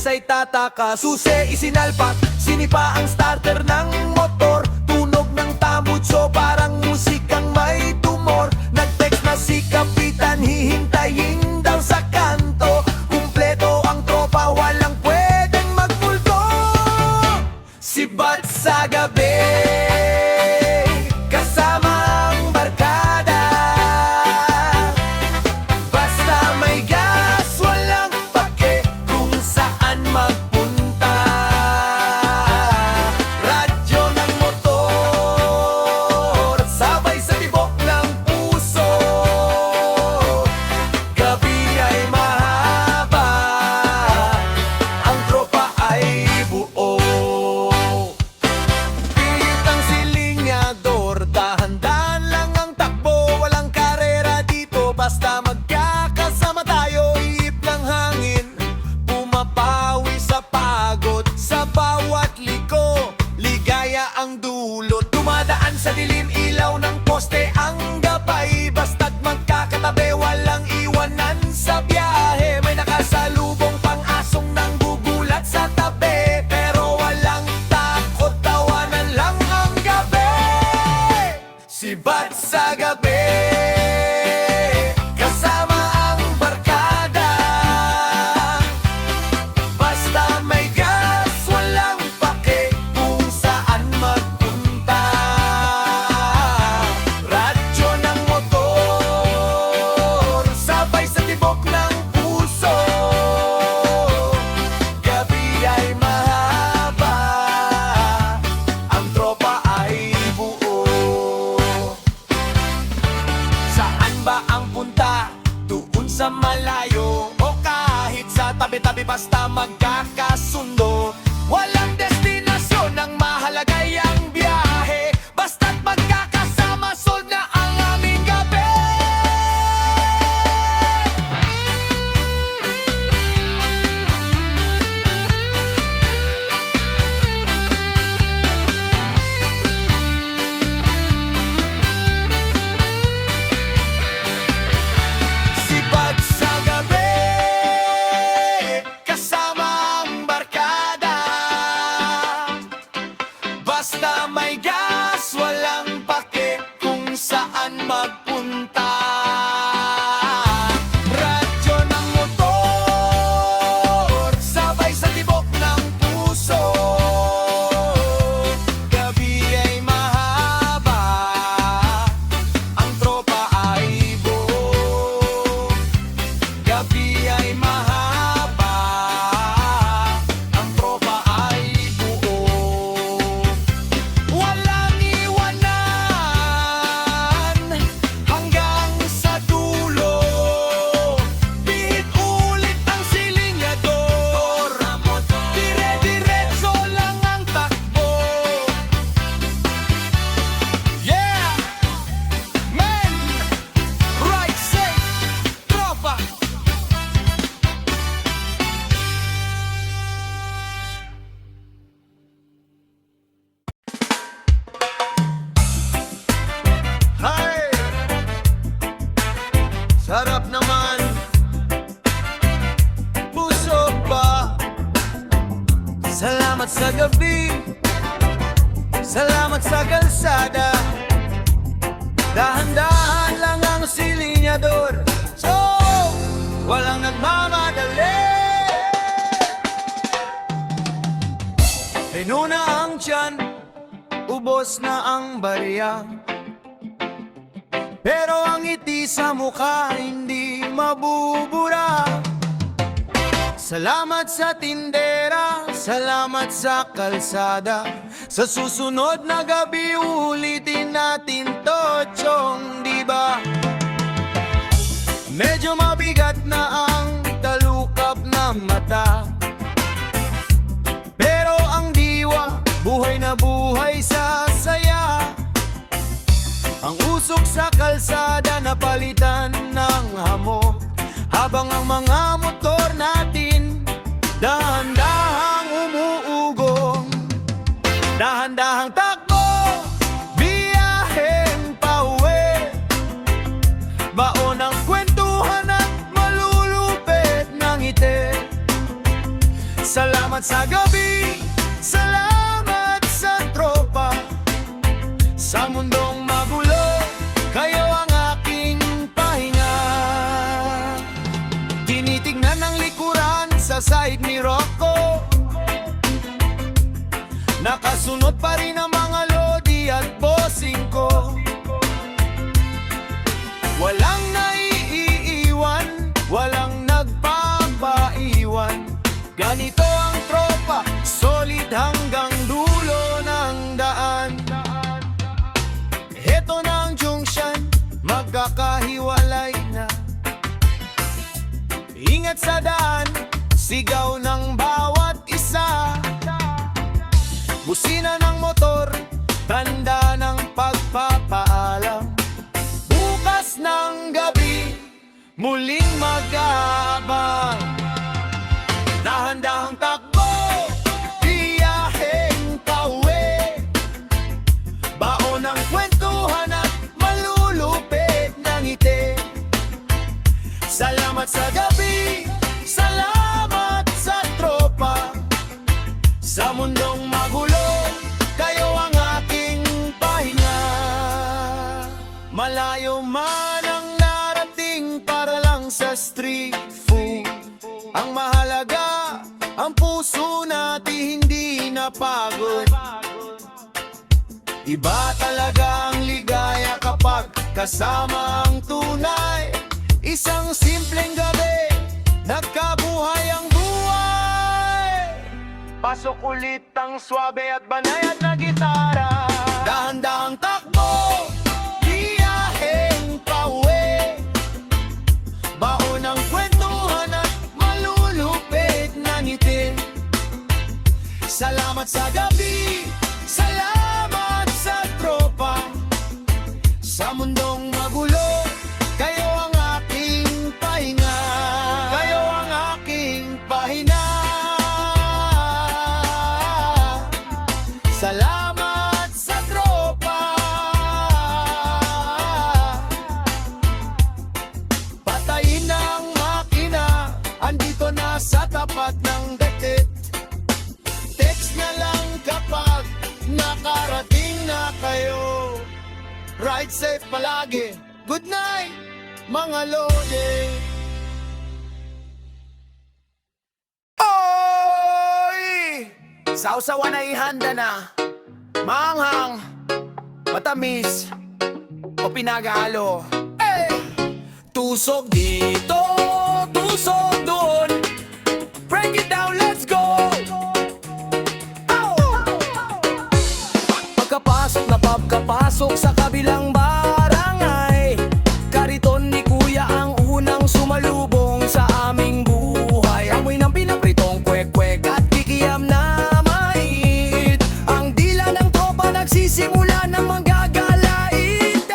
ay tataka. Susi isinalpak, sinipa ang starter ng motor. Tunog ng tambutso parang musikang may tumor. Nag-text na si Kapitan, hihintayin daw sa kanto. Kumpleto ang tropa, walang pwedeng magmulto. Si Bat sa gabi, kasama ang barkada. Basta may gas, walang pake kung saan magpunta. Radyo ng motor, sabay sa tibok ng puso. Gabi ay mahaba, ang tropa ay buo. Pilit ang silinyador, dahan-dahan lang ang takbo. Walang karera dito, basta magkakasama tayo. Iip ng hangin, pumapawi sa pagod. Sa bawat liko, ligaya ang dulot. Dumadaan sa dilim, ilaw ng poste ang gabay. Basta't magkakatabi, walang iwanan sa biyahe. May nakasalubong pang-asong nang gugulat sa tabi. Pero walang takot, tawanan lang ang gabi. Si Bat sa gabi, kasama ang barkada. Basta may gas, walang pake kung saan magpunta. Radyo ng motor, sabay sa tibok ng puso. Gabi ay mahaba, ang tropa ay buo. Saan ba ang punta? Doon sa malayo o kahit sa tabi-tabi, basta magkakasundo. Walang destinasyon, ang mahalagay ang biyahe. Basta't magkakasama, sold na ang aming gabi. Si Bat sa gabi, kasama ang barkada. Basta may gas, walang pake kung saan magpunta. Radyo ng motor, sabay sa tibok ng puso. Gabi ay mahaba, ang tropa ay buo. Gabi ay mahaba, ang tropa ay buo. Walang iwanan hanggang sa dulo. Bihit ulit ang silinyador, dire-diretso lang ang takbo. Yeah! Men! Right safe! Tropa! Hay! Sarap naman, puso ba? Salamat sa gabi, salamat sa kalsada. Dahan-dahan lang ang silinyador, so walang nagmamadali. Rino na ang tiyan, ubos na ang barya. Pero ang ngiti sa mukha hindi mabubura. Salamat sa tindera, salamat sa kalsada. Sa susunod na gabi ulitin natin to, chong, di ba? Medyo mabigat na ang talukap na mata, pero ang diwa buhay na buhay sa saya. Ang usok sa kalsada napalitan ng hamog, habang ang mga motor natin dahan-dahang umuugong. Dahan-dahang takbo, biyaheng pauwi. Baon ang kwentuhan at malulupit ng ngiti. Salamat sa gabi, salamat sa tropa. Sa mundong magulo, kayo ang aking pahinga. Tinitignan ng likuran sa side ni Rocco. Nakasunod pa rin ang mga lodi at bossing ko. Walang naiiwan, walang nagpapaiwan. Ganito ang tropa, solid hanggang dulo ng daan. Heto na ang junction, magkakahiwalay na. Ingat sa daan, sigaw ng bawat isa. Busina ng motor, tanda ng pagpapaalam. Bukas ng gabi, muling mag-aabang. Dahan-dahang takbo, biyaheng pauwi. Baon ng kwentuhan at malulupit ng ngiti. Salamat sa gabi, salamat sa tropa. Sa mundong magulo, kayo ang aking pahinga. Malayo man ang narating para lang sa street food. Ang mahalaga, ang puso natin hindi napagod. Iba talaga ang ligaya kapag kasama ang tunay. Isang simpleng gabi, nagkabuhay ang buhay. Pasok ulit ang swabe at banayad na gitara. Dahan-dahang takbo, biyaheng pauwi. Baon ng kwentuhan at malulupit na ngiti. Salamat sa gabi, salamat sa tropa. Sa mundong magulo, kayo ang aking pahinga. Kayo ang aking pahinga. Salamat sa tropa. Patayin ang makina, andito na sa tapat ng gatit. Text na lang kapag nakarating na kayo. Ride safe palagi. Good night, mga lode. Oy! Sausawan na ihanda na. Maanghang, matamis, o pinagalo. Hey! Tusok dito, tusok doon. Break it down, let's go! Ow! Pagkapasok na pagkapasok sa kabilang barangay, kariton ni kuya ang unang sumalubong sa aming buhay. Amoy ng pinapritong kwek-kwek at kikiyam na mait. Ang dila ng tropa nagsisimula ng manggagalait.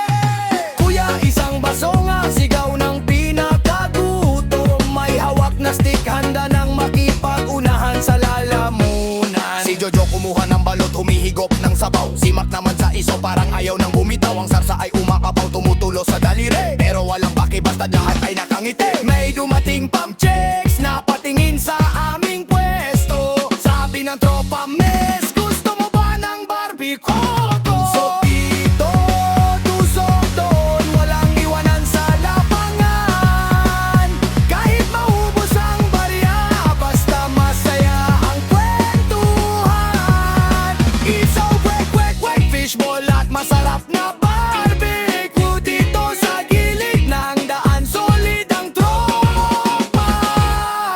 Kuya, isang baso nga, sigaw ng pinakagutom. May hawak na stick, handa ng makipag-unahan sa lalamunan. Si Jojo kumuha ng balot, humihigop ng sabaw. Si Mac naman sa iso, parang ayaw nang bumitaw. Ang sarsa ay umakapaw, tumutulo sa daliri. Pero walang paki, basta lahat ay nakangiti. May dumating pump checks na patingin sa aming pwesto. Sabi ng tropa, mes, gusto mo ba ng barbecue? Tusok dito, tusok doon, walang iwanan sa lapangan. Kahit maubos ang barya, basta masaya ang kwentuhan. Isaw, kwek, kwek, kwek, fishball at masarap na barbecue. Dito sa gilid ng daan, solid ang tropa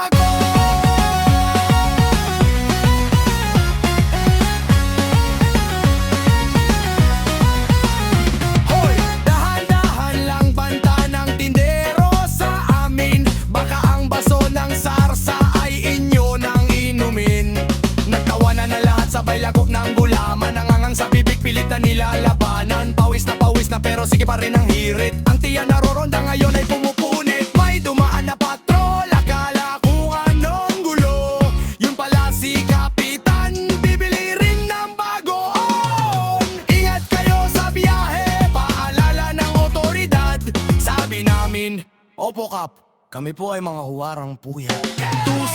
ko. Hoy, dahan-dahan lang banta ng tindero sa amin. Baka ang baso ng sarsa ay inyo nang inumin. Nagtawanan na lahat, sabay lagok ng gulaman. Nangangang sa bibig, pilit na nilalabanan. Pawis na pero sige pa rin ang hirit. Ang tiyan naroronda ngayon ay pumupunit. May dumaan na patrol, akala kung anong gulo. Yun pala si Kapitan, bibili rin ng bagoon. Ingat kayo sa biyahe, paalala ng otoridad. Sabi namin, opo kap, kami po ay mga huwarang puya. Tusok